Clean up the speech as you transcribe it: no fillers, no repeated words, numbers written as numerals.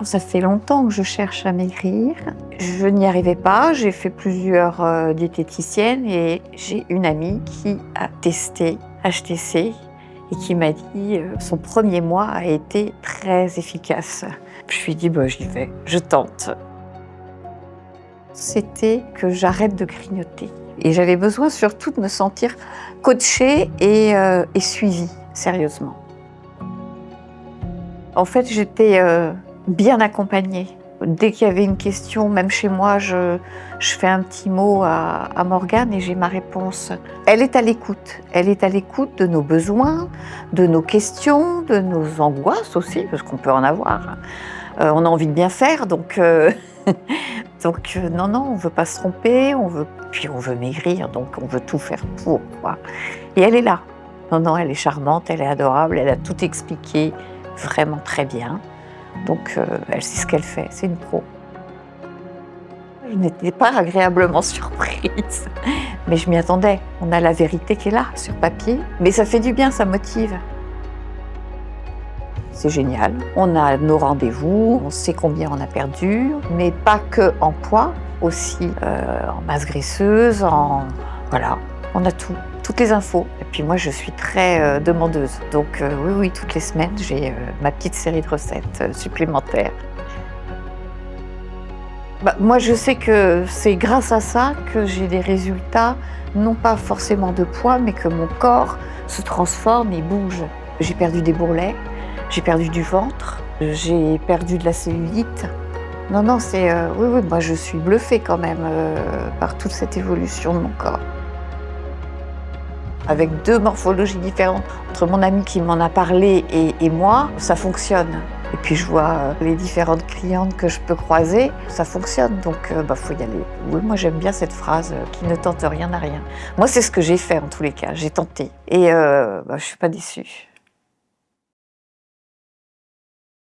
Ça fait longtemps que je cherche à maigrir. Je n'y arrivais pas, j'ai fait plusieurs diététiciennes et j'ai une amie qui a testé HTC et qui m'a dit son premier mois a été très efficace. Je lui ai dit j'y vais, je tente. C'était que j'arrête de grignoter. Et j'avais besoin surtout de me sentir coachée et suivie sérieusement. En fait, j'étais bien accompagnée. Dès qu'il y avait une question, même chez moi, je fais un petit mot à Morgane et j'ai ma réponse. Elle est à l'écoute. Elle est à l'écoute de nos besoins, de nos questions, de nos angoisses aussi, parce qu'on peut en avoir. On a envie de bien faire, donc non, on ne veut pas se tromper, puis on veut maigrir, donc on veut tout faire pour, quoi. Et elle est là. Non, elle est charmante, elle est adorable, elle a tout expliqué vraiment très bien. Donc elle sait ce qu'elle fait, c'est une pro. Je n'étais pas agréablement surprise, mais je m'y attendais. On a la vérité qui est là, sur papier, mais ça fait du bien, ça motive. C'est génial. On a nos rendez-vous, on sait combien on a perdu, mais pas que en poids, aussi en masse graisseuse, voilà, on a tout, toutes les infos. Et puis moi, je suis très demandeuse, donc oui, toutes les semaines, j'ai ma petite série de recettes supplémentaires. Moi, je sais que c'est grâce à ça que j'ai des résultats, non pas forcément de poids, mais que mon corps se transforme et bouge. J'ai perdu des bourrelets, j'ai perdu du ventre, j'ai perdu de la cellulite. Non, c'est... oui, moi je suis bluffée quand même par toute cette évolution de mon corps. Avec deux morphologies différentes, entre mon amie qui m'en a parlé et moi, ça fonctionne. Et puis je vois les différentes clientes que je peux croiser, ça fonctionne, donc faut y aller. Oui, moi j'aime bien cette phrase qui ne tente rien à rien. Moi c'est ce que j'ai fait en tous les cas, j'ai tenté et je suis pas déçue.